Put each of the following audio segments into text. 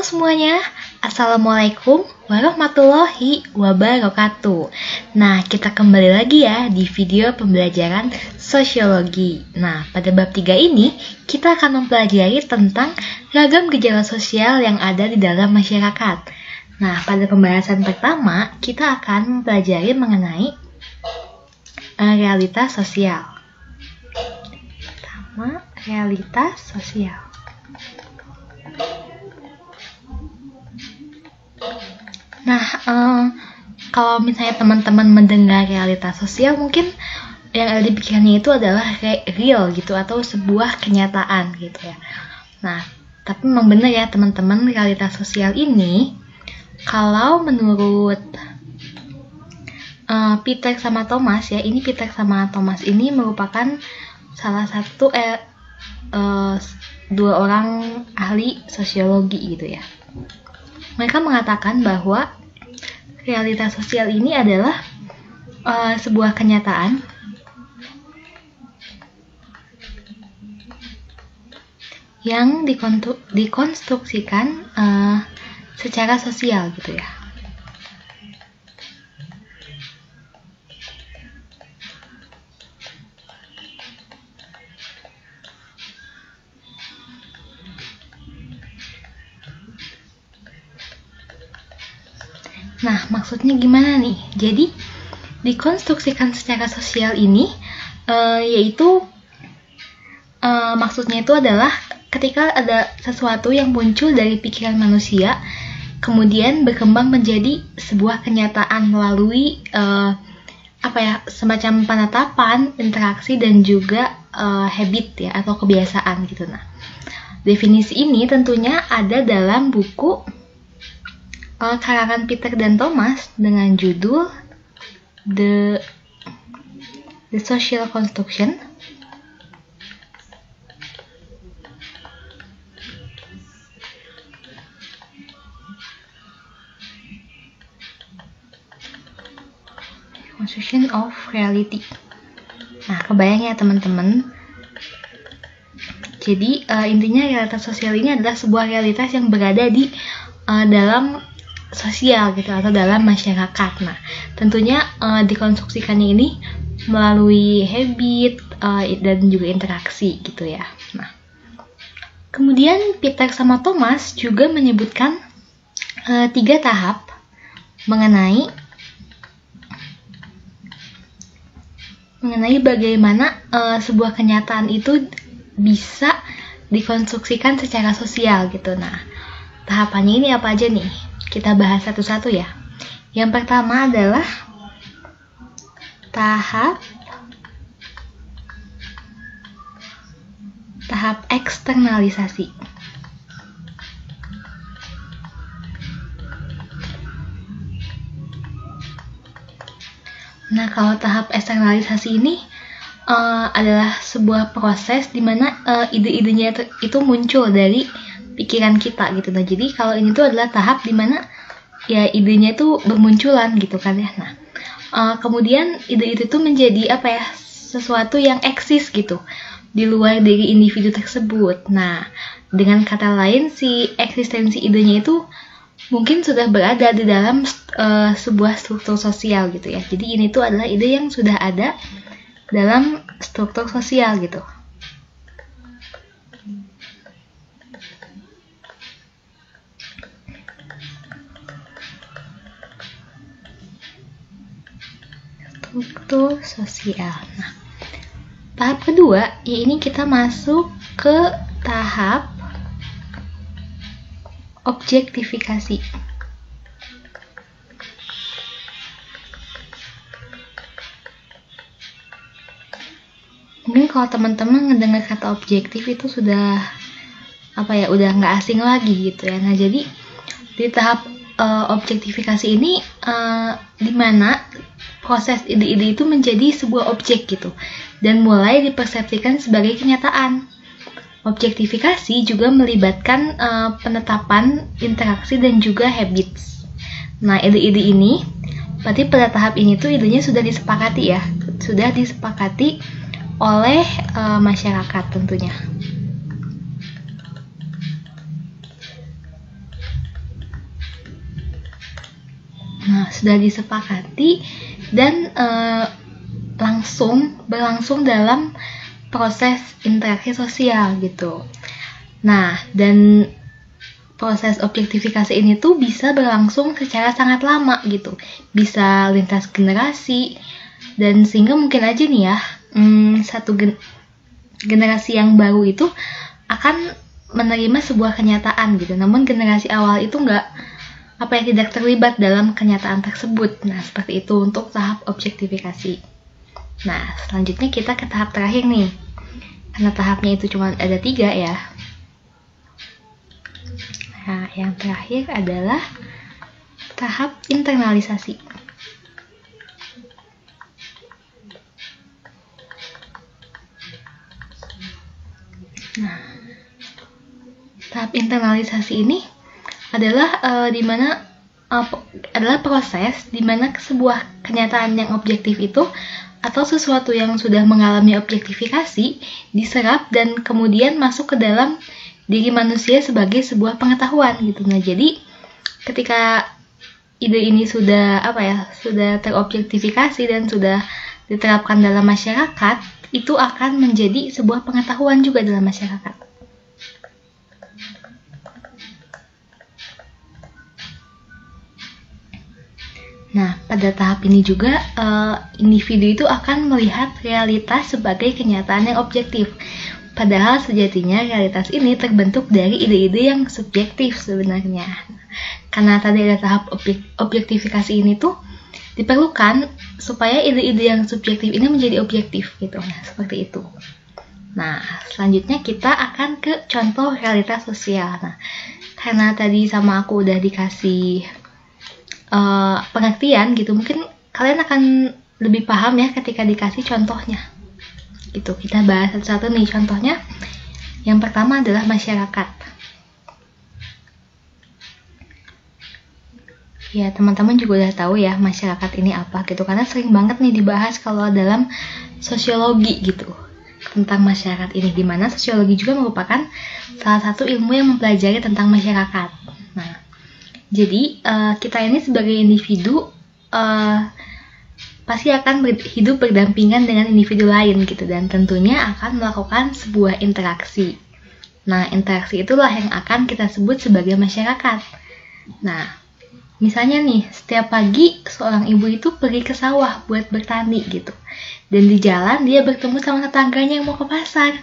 Halo semuanya, Assalamualaikum warahmatullahi wabarakatuh. Nah, kita kembali lagi ya di video pembelajaran sosiologi. Nah, pada bab 3 ini, kita akan mempelajari tentang ragam gejala sosial yang ada di dalam masyarakat. Nah, pada pembahasan pertama, kita akan mempelajari mengenai realitas sosial. Pertama, realitas sosial. Nah, kalau misalnya teman-teman mendengar realitas sosial, mungkin yang ada di pikirannya itu adalah real gitu, atau sebuah kenyataan gitu ya. Nah, tapi memang benar ya teman-teman, realitas sosial ini, kalau menurut Peter sama Thomas ya, ini Peter sama Thomas ini merupakan salah satu dua orang ahli sosiologi gitu ya. Mereka mengatakan bahwa realitas sosial ini adalah sebuah kenyataan yang dikonstruksikan secara sosial gitu ya. Nah, maksudnya gimana nih? Jadi, dikonstruksikan secara sosial ini yaitu maksudnya itu adalah ketika ada sesuatu yang muncul dari pikiran manusia, kemudian berkembang menjadi sebuah kenyataan melalui semacam penetapan, interaksi, dan juga habit ya, atau kebiasaan gitu. Nah, definisi ini tentunya ada dalam buku karangan Peter dan Thomas dengan judul The Social Construction. Construction of Reality. Nah, kebayang ya teman-teman. Jadi intinya realitas sosial ini adalah sebuah realitas yang berada di dalam sosial gitu, atau dalam masyarakat. Nah, tentunya dikonstruksikannya ini melalui habit dan juga interaksi gitu ya. Nah, kemudian Peter sama Thomas juga menyebutkan 3 tahap mengenai bagaimana sebuah kenyataan itu bisa dikonstruksikan secara sosial gitu. Nah, tahapannya ini apa aja nih? Kita bahas satu-satu ya. Yang pertama adalah tahap eksternalisasi. Nah, kalau tahap eksternalisasi ini adalah sebuah proses di mana ide-idenya itu muncul dari pikiran kita gitu. Nah, jadi kalau ini tuh adalah tahap di mana ya idenya itu bermunculan gitu kan ya. Nah, kemudian ide itu menjadi sesuatu yang eksis gitu di luar dari individu tersebut. Nah, dengan kata lain, si eksistensi idenya itu mungkin sudah berada di dalam sebuah struktur sosial gitu ya. Jadi ini tuh adalah ide yang sudah ada dalam struktur sosial gitu. Struktur sosial. Nah, tahap kedua, ya ini kita masuk ke tahap objektifikasi. Mungkin kalau teman-teman ngedengar kata objektif itu sudah udah nggak asing lagi gitu ya. Nah, jadi di tahap objektifikasi ini di mana proses ide-ide itu menjadi sebuah objek gitu, dan mulai dipersepsikan sebagai kenyataan. Objektifikasi juga melibatkan penetapan, interaksi, dan juga habits. Nah, ide-ide ini, berarti pada tahap ini tuh idenya sudah disepakati ya, sudah disepakati oleh masyarakat tentunya. Nah, sudah disepakati dan berlangsung dalam proses interaksi sosial gitu. Nah, dan proses objektifikasi ini tuh bisa berlangsung secara sangat lama gitu. Bisa lintas generasi, dan sehingga mungkin aja nih ya, satu generasi yang baru itu akan menerima sebuah kenyataan gitu. Namun generasi awal itu tidak terlibat dalam kenyataan tersebut. Nah, seperti itu untuk tahap objektifikasi. Nah, selanjutnya kita ke tahap terakhir nih. Karena tahapnya itu cuma ada 3 ya. Nah, yang terakhir adalah tahap internalisasi. Nah, tahap internalisasi ini adalah adalah proses di mana sebuah kenyataan yang objektif itu atau sesuatu yang sudah mengalami objektifikasi diserap dan kemudian masuk ke dalam diri manusia sebagai sebuah pengetahuan gitu. Nah, jadi ketika ide ini sudah terobjektifikasi dan sudah diterapkan dalam masyarakat, itu akan menjadi sebuah pengetahuan juga dalam masyarakat. Nah, pada tahap ini juga individu itu akan melihat realitas sebagai kenyataan yang objektif. Padahal sejatinya realitas ini terbentuk dari ide-ide yang subjektif sebenarnya. Karena tadi ada tahap objektifikasi ini tuh diperlukan supaya ide-ide yang subjektif ini menjadi objektif gitu. Nah, seperti itu. Nah, selanjutnya kita akan ke contoh realitas sosial. Nah, karena tadi sama aku udah dikasih pengertian gitu, mungkin kalian akan lebih paham ya ketika dikasih contohnya gitu. Kita bahas satu-satu nih contohnya. Yang pertama adalah masyarakat. Ya, teman-teman juga udah tahu ya masyarakat ini apa gitu, karena sering banget nih dibahas kalau dalam sosiologi gitu tentang masyarakat ini, dimana sosiologi juga merupakan salah satu ilmu yang mempelajari tentang masyarakat. Nah, jadi kita ini sebagai individu pasti akan hidup berdampingan dengan individu lain gitu, dan tentunya akan melakukan sebuah interaksi. Nah, interaksi itulah yang akan kita sebut sebagai masyarakat. Nah, misalnya nih, setiap pagi seorang ibu itu pergi ke sawah buat bertani gitu. Dan di jalan dia bertemu sama tetangganya yang mau ke pasar.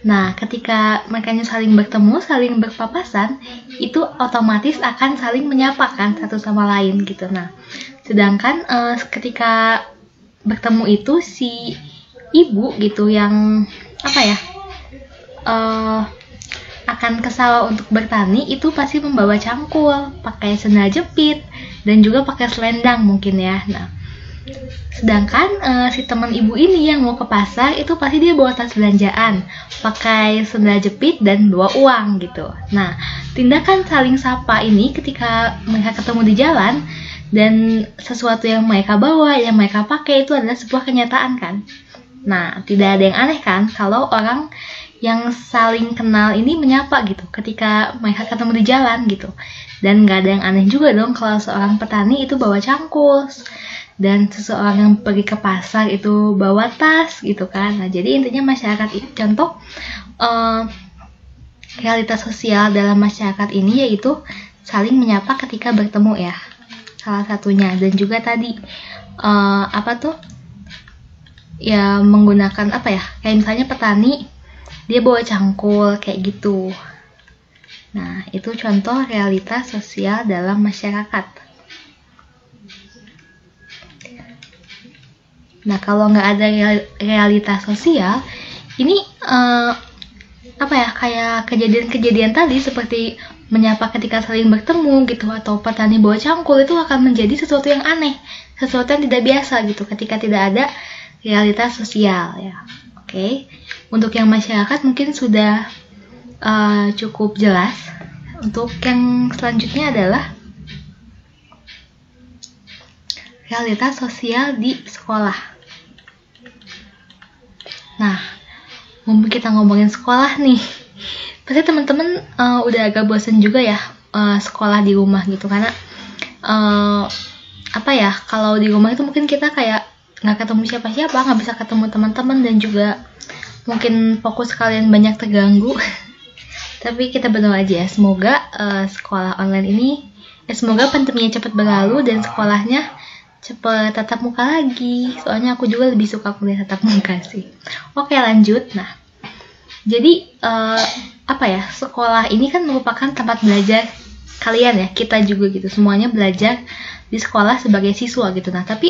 Nah, ketika mereka saling bertemu, saling berpapasan, itu otomatis akan saling menyapa kan satu sama lain gitu. Nah, sedangkan ketika bertemu itu si ibu gitu yang akan ke sawah untuk bertani itu pasti membawa cangkul, pakai sendal jepit, dan juga pakai selendang mungkin ya. Nah, sedangkan si teman ibu ini yang mau ke pasar itu pasti dia bawa tas belanjaan, pakai sendal jepit dan bawa uang gitu. Nah, tindakan saling sapa ini ketika mereka ketemu di jalan dan sesuatu yang mereka bawa, yang mereka pakai itu adalah sebuah kenyataan kan. Nah, tidak ada yang aneh kan kalau orang yang saling kenal ini menyapa gitu ketika mereka ketemu di jalan gitu. Dan gak ada yang aneh juga dong kalau seorang petani itu bawa cangkul dan seseorang yang pergi ke pasar itu bawa tas gitu kan. Nah, jadi intinya masyarakat contoh realitas sosial dalam masyarakat ini yaitu saling menyapa ketika bertemu ya, salah satunya. Dan juga tadi menggunakan kayak misalnya petani dia bawa cangkul kayak gitu. Nah, itu contoh realitas sosial dalam masyarakat. Nah, kalau nggak ada realitas sosial, ini kayak kejadian-kejadian tadi seperti menyapa ketika saling bertemu gitu, atau petani bawa cangkul, itu akan menjadi sesuatu yang aneh, sesuatu yang tidak biasa gitu ketika tidak ada realitas sosial ya. Oke. Untuk yang masyarakat mungkin sudah cukup jelas. Untuk yang selanjutnya adalah realitas sosial di sekolah. Nah, mumpung kita ngomongin sekolah nih, pasti teman-teman udah agak bosan juga ya sekolah di rumah gitu, karena apa ya, kalau di rumah itu mungkin kita kayak nggak ketemu siapa-siapa, nggak bisa ketemu teman-teman, dan juga mungkin fokus kalian banyak terganggu. Tapi kita berdoa aja ya, semoga sekolah online ini, semoga pandeminya cepat berlalu dan sekolahnya cepat tatap muka lagi. Soalnya aku juga lebih suka kuliah tatap muka sih. Oke, lanjut. Nah, jadi apa ya, sekolah ini kan merupakan tempat belajar kalian ya, kita juga gitu, semuanya belajar di sekolah sebagai siswa gitu. Nah, tapi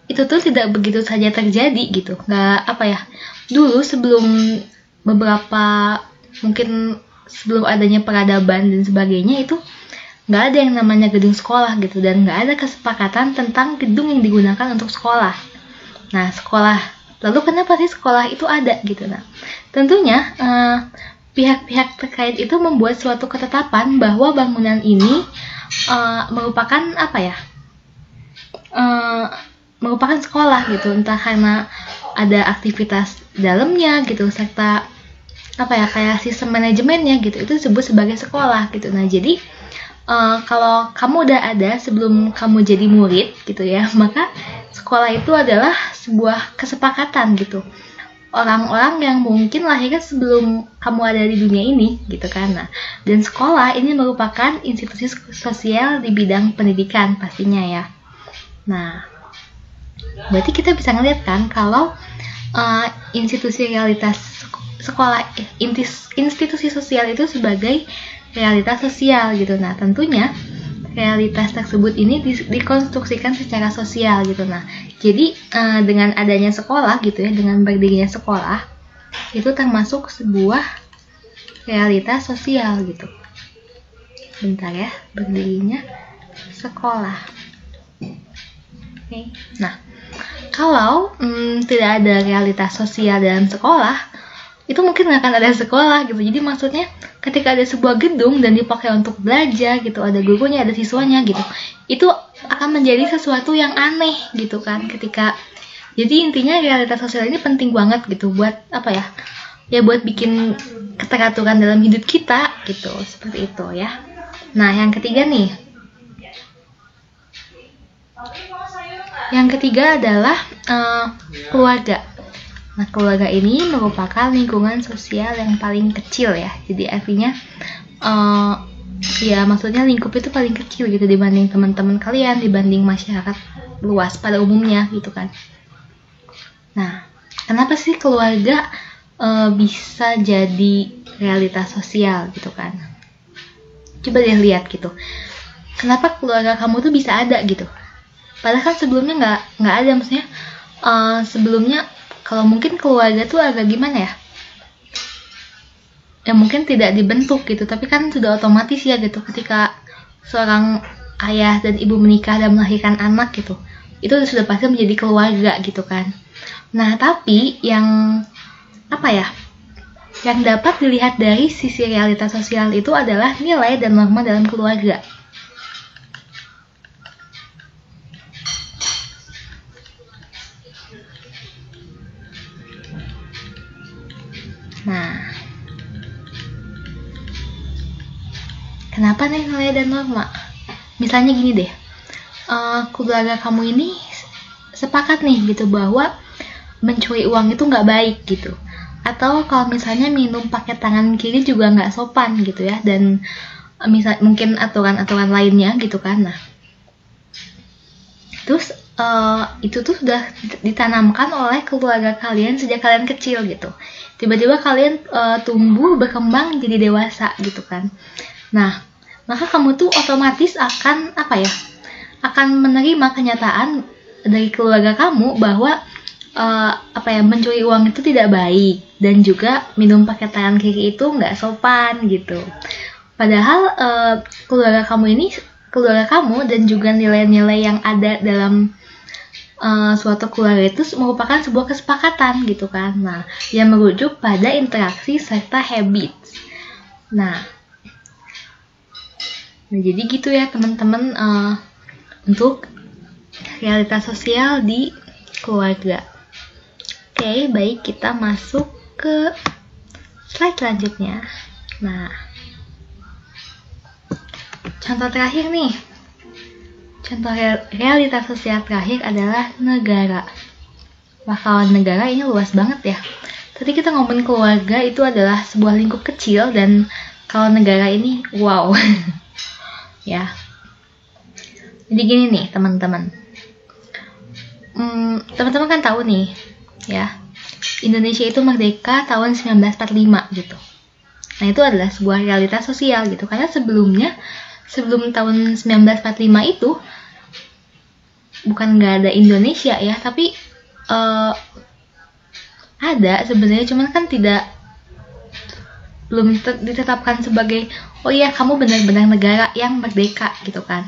itu tuh tidak begitu saja terjadi gitu. Nggak apa ya, dulu sebelum beberapa, mungkin sebelum adanya peradaban dan sebagainya, itu nggak ada yang namanya gedung sekolah gitu, dan nggak ada kesepakatan tentang gedung yang digunakan untuk sekolah. Nah, lalu kenapa sih sekolah itu ada gitu? Nah, tentunya pihak-pihak terkait itu membuat suatu ketetapan bahwa bangunan ini merupakan apa ya, merupakan sekolah gitu, entah karena ada aktivitas dalamnya gitu, serta apa ya, kayak sistem manajemennya gitu, itu disebut sebagai sekolah gitu. Nah, jadi kalau kamu udah ada sebelum kamu jadi murid gitu ya, maka sekolah itu adalah sebuah kesepakatan gitu, orang-orang yang mungkin lahirnya sebelum kamu ada di dunia ini gitu kan. Nah, dan sekolah ini merupakan institusi sosial di bidang pendidikan pastinya ya. Nah, berarti kita bisa ngeliat kan kalau institusi realitas sekolah, institusi sosial itu sebagai realitas sosial gitu. Nah, tentunya realitas tersebut ini dikonstruksikan secara sosial gitu. Nah, jadi dengan adanya sekolah gitu ya, dengan berdirinya sekolah, itu termasuk sebuah realitas sosial gitu. Bentar ya, berdirinya sekolah. Oke. Nah, kalau tidak ada realitas sosial dalam sekolah, itu mungkin nggak akan ada sekolah gitu. Jadi maksudnya ketika ada sebuah gedung dan dipakai untuk belajar gitu, ada gurunya, ada siswanya gitu, itu akan menjadi sesuatu yang aneh gitu kan. Jadi intinya realitas sosial ini penting banget gitu buat apa ya, buat bikin keteraturan dalam hidup kita gitu, seperti itu ya. Nah, yang ketiga nih, adalah keluarga. Nah, keluarga ini merupakan lingkungan sosial yang paling kecil ya. Jadi artinya ya maksudnya lingkup itu paling kecil gitu dibanding teman-teman kalian, dibanding masyarakat luas pada umumnya gitu kan. Nah, kenapa sih keluarga bisa jadi realitas sosial gitu kan? Coba deh lihat gitu. Kenapa keluarga kamu tuh bisa ada gitu? Padahal kan sebelumnya nggak ada, maksudnya sebelumnya kalau mungkin keluarga tuh agak gimana ya? Ya mungkin tidak dibentuk gitu, tapi kan sudah otomatis ya gitu ketika seorang ayah dan ibu menikah dan melahirkan anak gitu. Itu sudah pasti menjadi keluarga gitu kan. Nah, tapi yang apa ya? Yang dapat dilihat dari sisi realitas sosial itu adalah nilai dan norma dalam keluarga. Nah, kenapa nih nilai dan norma? Misalnya gini deh, keluarga kamu ini sepakat nih gitu bahwa mencuri uang itu nggak baik gitu, atau kalau misalnya minum pakai tangan kiri juga nggak sopan gitu ya, dan mungkin aturan-aturan lainnya gitu kan. Nah, terus itu tuh sudah ditanamkan oleh keluarga kalian sejak kalian kecil gitu. Tiba-tiba kalian tumbuh berkembang jadi dewasa gitu kan. Nah, maka kamu tuh otomatis akan apa ya? Akan menerima kenyataan dari keluarga kamu bahwa mencuri uang itu tidak baik, dan juga minum pakai tangan kiri itu nggak sopan gitu. Padahal keluarga kamu dan juga nilai-nilai yang ada dalam suatu keluarga itu merupakan sebuah kesepakatan gitu kan. Nah, yang merujuk pada interaksi serta habits. Nah jadi gitu ya teman-teman, untuk realitas sosial di keluarga. Oke, baik, kita masuk ke slide selanjutnya. Nah, contoh terakhir nih. contoh realitas sosial terakhir adalah negara. Wah, kalau negara ini luas banget ya. Tadi kita ngomongin keluarga itu adalah sebuah lingkup kecil, dan kalau negara ini wow. Ya. Jadi gini nih teman-teman. Teman-teman kan tahu nih ya, Indonesia itu merdeka tahun 1945 gitu. Nah, itu adalah sebuah realitas sosial gitu. Karena sebelum tahun 1945 itu bukan nggak ada Indonesia ya, tapi ada sebenarnya, cuman kan belum ditetapkan sebagai oh iya kamu benar-benar negara yang merdeka gitu kan.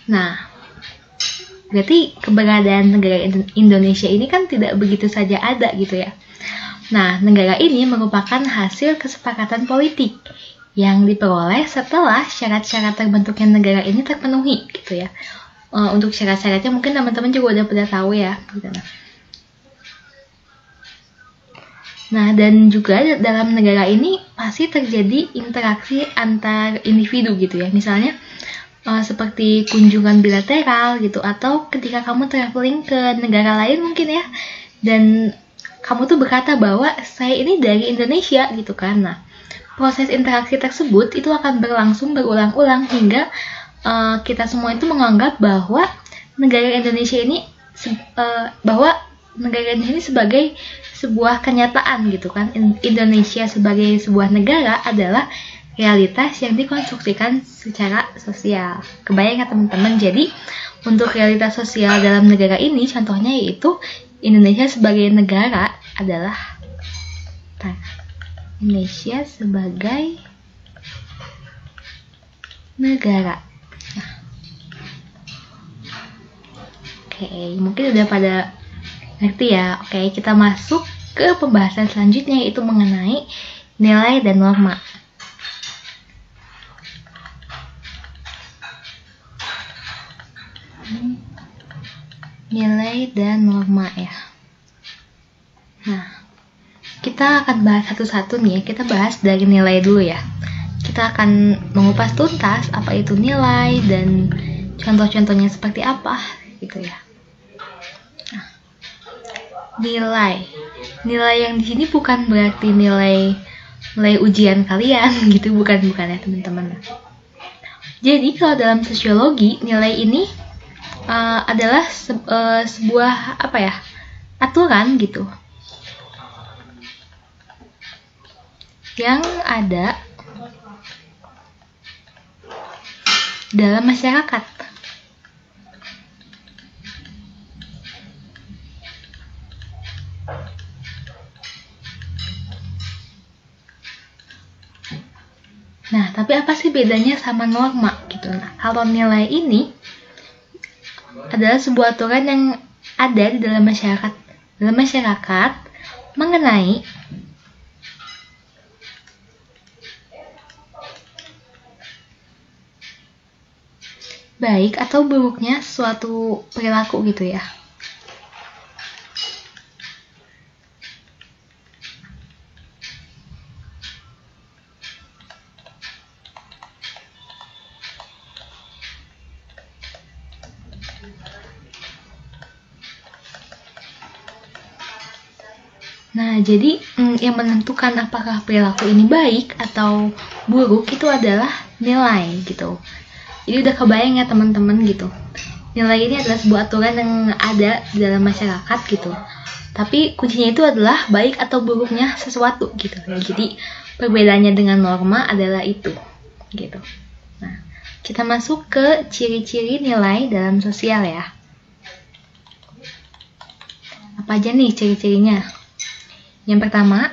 Nah, berarti keberadaan negara Indonesia ini kan tidak begitu saja ada gitu ya. Nah, negara ini merupakan hasil kesepakatan politik yang diperoleh setelah syarat-syarat terbentuknya negara ini terpenuhi gitu ya. Untuk syarat-syaratnya mungkin teman-teman juga udah pada tahu ya gitu. Nah, dan juga dalam negara ini pasti terjadi interaksi antar individu gitu ya. Misalnya seperti kunjungan bilateral gitu, atau ketika kamu traveling ke negara lain mungkin ya, dan kamu tuh berkata bahwa saya ini dari Indonesia gitu kan. Nah, proses interaksi tersebut itu akan berlangsung berulang-ulang hingga kita semua itu menganggap bahwa negara Indonesia ini sebagai sebuah kenyataan gitu kan. Indonesia sebagai sebuah negara adalah realitas yang dikonstruksikan secara sosial. Kebayang ya teman-teman? Jadi untuk realitas sosial dalam negara ini contohnya yaitu Indonesia sebagai negara adalah Indonesia sebagai negara. Nah. Oke, mungkin udah pada ngerti ya. Oke, kita masuk ke pembahasan selanjutnya, yaitu mengenai nilai dan norma. Nilai dan norma ya. Nah, kita akan bahas satu-satu nih ya. Kita bahas dari nilai dulu ya. Kita akan mengupas tuntas apa itu nilai dan contoh-contohnya seperti apa gitu ya. Nilai yang di sini bukan berarti nilai ujian kalian gitu, bukan ya teman-teman. Jadi kalau dalam sosiologi nilai ini adalah sebuah aturan gitu yang ada dalam masyarakat. Nah, tapi apa sih bedanya sama norma gitu? Nah, kalau nilai ini adalah sebuah aturan yang ada di dalam masyarakat mengenai baik atau buruknya suatu perilaku gitu ya. Nah, jadi yang menentukan apakah perilaku ini baik atau buruk itu adalah nilai gitu. Jadi udah kebayang ya teman-teman gitu. Nilai ini adalah sebuah aturan yang ada di dalam masyarakat gitu. Tapi kuncinya itu adalah baik atau buruknya sesuatu gitu ya. Jadi perbedaannya dengan norma adalah itu gitu. Nah, kita masuk ke ciri-ciri nilai dalam sosial ya. Apa aja nih ciri-cirinya? Yang pertama,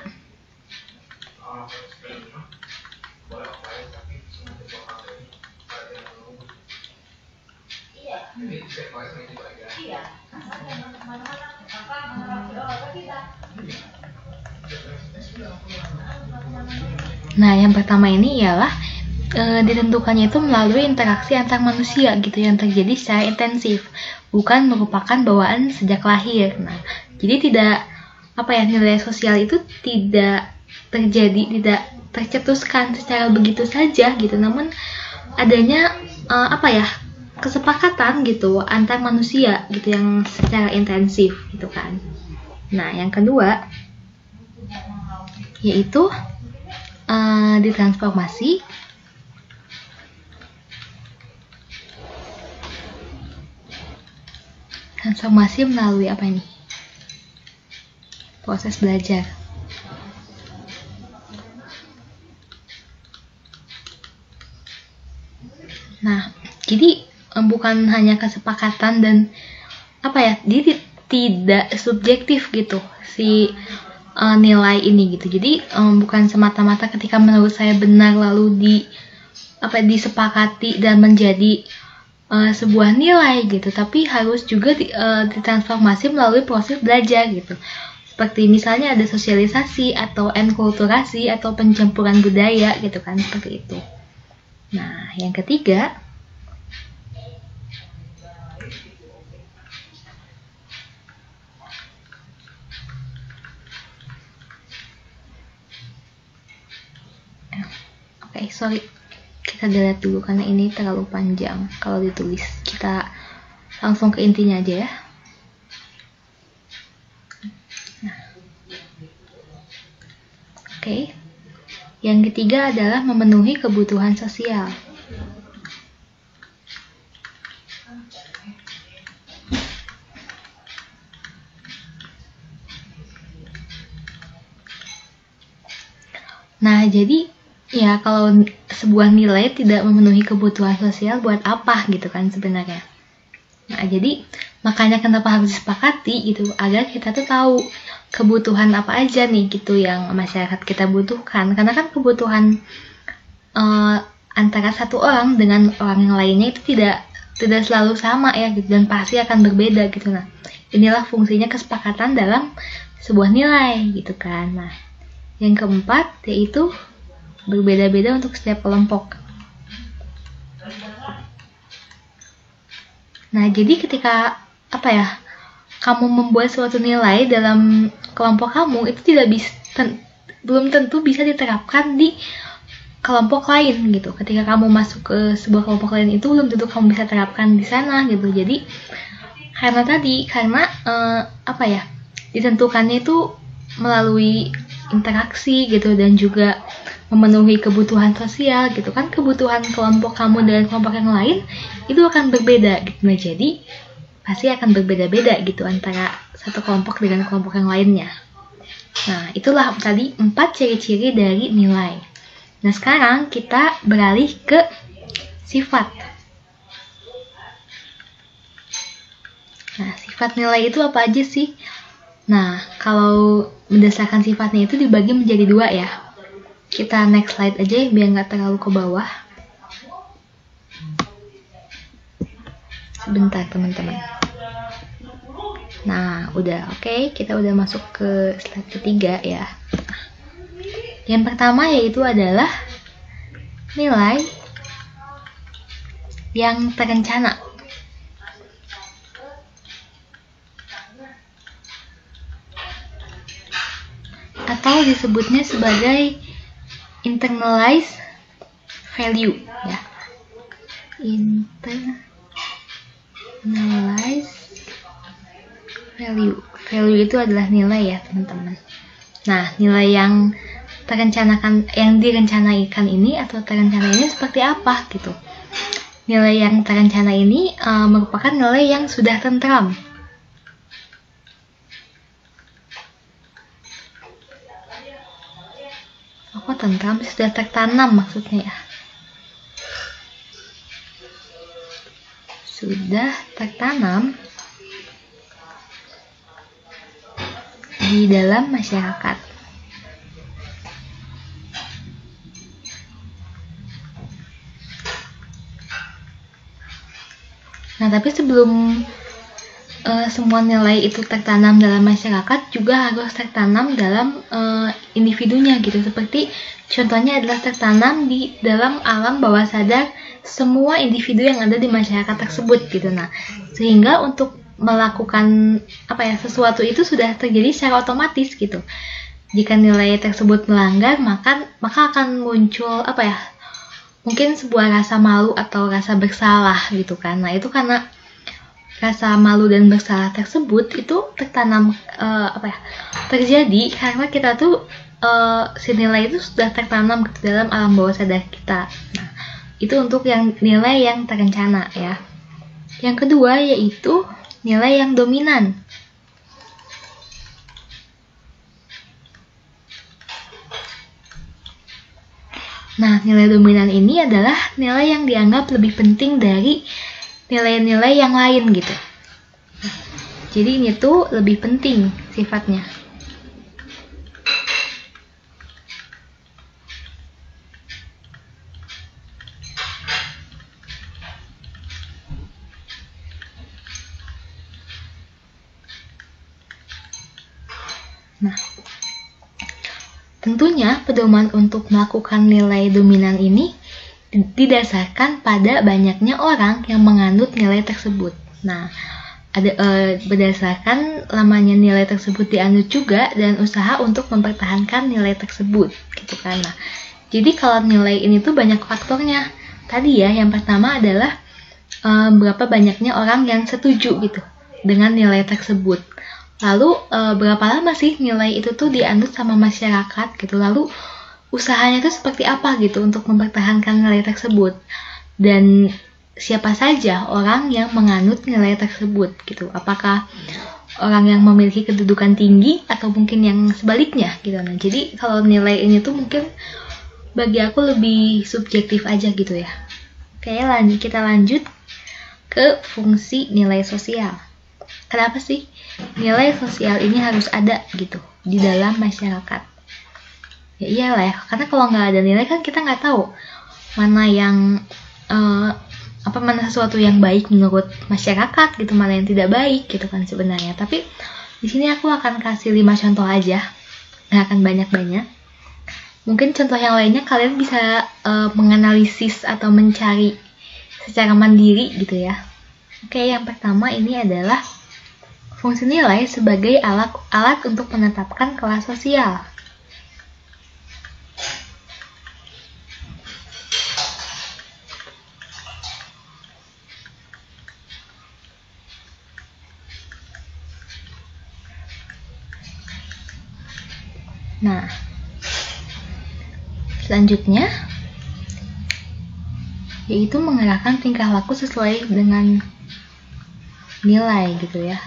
ini ialah ditentukannya itu melalui interaksi antar manusia gitu yang terjadi secara intensif, bukan merupakan bawaan sejak lahir. Nah, jadi tidak nilai sosial itu tidak tercetuskan secara begitu saja gitu, namun adanya kesepakatan gitu antar manusia gitu yang secara intensif gitu kan. Nah, yang kedua yaitu ditransformasi melalui apa ini? Proses belajar. Nah, jadi bukan hanya kesepakatan dan apa ya, jadi tidak subjektif gitu si nilai ini gitu. Jadi bukan semata-mata ketika menurut saya benar lalu disepakati dan menjadi sebuah nilai gitu, tapi harus juga ditransformasi melalui proses belajar gitu. Seperti misalnya ada sosialisasi atau enkulturasi atau pencampuran budaya gitu kan, seperti itu. Nah, yang ketiga sorry, kita lihat dulu karena ini terlalu panjang kalau ditulis. Kita langsung ke intinya aja ya. Nah. Oke. Yang ketiga adalah memenuhi kebutuhan sosial. Nah, jadi ya kalau sebuah nilai tidak memenuhi kebutuhan sosial buat apa gitu kan sebenarnya. Nah, jadi makanya kenapa harus disepakati gitu, agar kita tuh tahu kebutuhan apa aja nih gitu yang masyarakat kita butuhkan. Karena kan kebutuhan antara satu orang dengan orang yang lainnya itu tidak selalu sama ya gitu, dan pasti akan berbeda gitu. Nah, inilah fungsinya kesepakatan dalam sebuah nilai gitu kan. Nah, yang keempat yaitu berbeda-beda untuk setiap kelompok. Nah, jadi ketika kamu membuat suatu nilai dalam kelompok kamu, itu belum tentu bisa diterapkan di kelompok lain gitu. Ketika kamu masuk ke sebuah kelompok lain, itu belum tentu kamu bisa terapkan di sana gitu. Jadi karena ditentukannya itu melalui interaksi gitu, dan juga memenuhi kebutuhan sosial gitu kan. Kebutuhan kelompok kamu dengan kelompok yang lain itu akan berbeda gitu. Nah, jadi pasti akan berbeda-beda gitu antara satu kelompok dengan kelompok yang lainnya. Nah, itulah tadi 4 ciri-ciri dari nilai. Nah, sekarang kita beralih ke sifat. Nah, sifat nilai itu apa aja sih? Nah, kalau berdasarkan sifatnya itu dibagi menjadi 2 ya. Kita next slide aja ya, biar nggak terlalu ke bawah. Sebentar teman-teman. Nah, udah oke, kita udah masuk ke slide ketiga ya. Yang pertama yaitu adalah nilai yang terencana. Atau disebutnya sebagai internalized value ya. Internalized value. Value itu adalah nilai ya, teman-teman. Nah, nilai yang direncanakan ini atau terencana ini seperti apa gitu. Nilai yang terencana ini merupakan nilai yang sudah tentram. Tentram sudah tertanam maksudnya ya. Sudah tertanam di dalam masyarakat. Nah, tapi sebelum semua nilai itu tertanam dalam masyarakat, juga harus tertanam dalam individunya gitu. Seperti contohnya adalah tertanam di dalam alam bawah sadar semua individu yang ada di masyarakat tersebut gitu. Nah, sehingga untuk melakukan sesuatu itu sudah terjadi secara otomatis gitu. Jika nilai tersebut melanggar, maka akan muncul mungkin sebuah rasa malu atau rasa bersalah gitu kan. Nah, itu karena rasa malu dan bersalah tersebut itu tertanam terjadi karena kita tuh si nilai itu sudah tertanam ke dalam alam bawah sadar kita. Nah, itu untuk yang nilai yang terencana ya. Yang kedua yaitu nilai yang dominan. Nah, nilai dominan ini adalah nilai yang dianggap lebih penting dari nilai-nilai yang lain gitu. Jadi ini tuh lebih penting sifatnya. Nah, tentunya pedoman untuk melakukan nilai dominan ini didasarkan pada banyaknya orang yang menganut nilai tersebut. Nah, berdasarkan lamanya nilai tersebut dianut juga dan usaha untuk mempertahankan nilai tersebut, gitu kan. Nah, jadi kalau nilai ini tuh banyak faktornya. Tadi ya, yang pertama adalah berapa banyaknya orang yang setuju gitu dengan nilai tersebut. Lalu berapa lama sih nilai itu tuh dianut sama masyarakat gitu. Lalu usahanya itu seperti apa gitu untuk mempertahankan nilai tersebut, dan siapa saja orang yang menganut nilai tersebut gitu, apakah orang yang memiliki kedudukan tinggi atau mungkin yang sebaliknya gitu. Nah, jadi kalau nilai ini tuh mungkin bagi aku lebih subjektif aja gitu ya. Oke, kita lanjut ke fungsi nilai sosial. Kenapa sih nilai sosial ini harus ada gitu di dalam masyarakat? Ya iyalah ya, karena kalau nggak ada nilai kan kita nggak tahu mana yang mana sesuatu yang baik menurut masyarakat gitu, mana yang tidak baik gitu kan sebenarnya. Tapi di sini aku akan kasih 5 contoh aja, nggak akan banyak-banyak. Mungkin contoh yang lainnya kalian bisa menganalisis atau mencari secara mandiri gitu ya. Oke, yang pertama ini adalah fungsi nilai sebagai alat untuk menetapkan kelas sosial. Nah, selanjutnya yaitu mengarahkan tingkah laku sesuai dengan nilai gitu ya.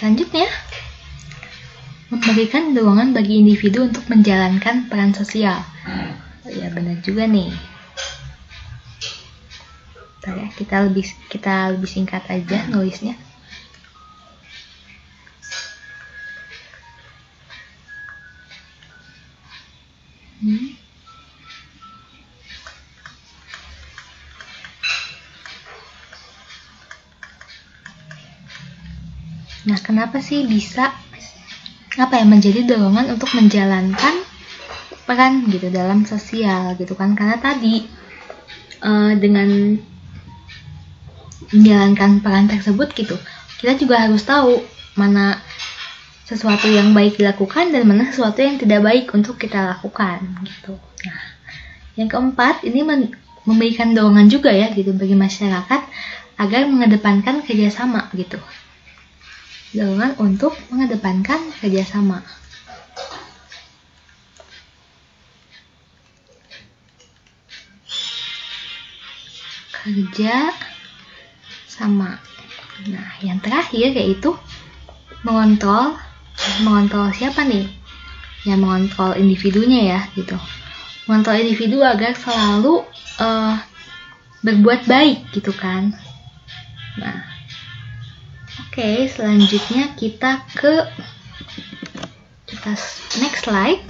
Selanjutnya, memberikan dorongan bagi individu untuk menjalankan peran sosial. Ya benar juga nih. Bentar ya, kita lebih singkat aja nulisnya. Nah, kenapa sih bisa menjadi dorongan untuk menjalankan peran gitu dalam sosial gitu kan? Karena tadi dengan menjalankan peran tersebut gitu, kita juga harus tahu mana sesuatu yang baik dilakukan dan mana sesuatu yang tidak baik untuk kita lakukan gitu. Nah, yang keempat ini memberikan dorongan juga ya gitu bagi masyarakat agar mengedepankan kerjasama gitu. Dorongan untuk mengedepankan kerjasama. Kerja sama. Nah, yang terakhir yaitu mengontrol siapa nih? Ya, mengontrol individunya ya gitu. Mengontrol individu agar selalu berbuat baik gitu kan. Nah, oke, selanjutnya kita next slide.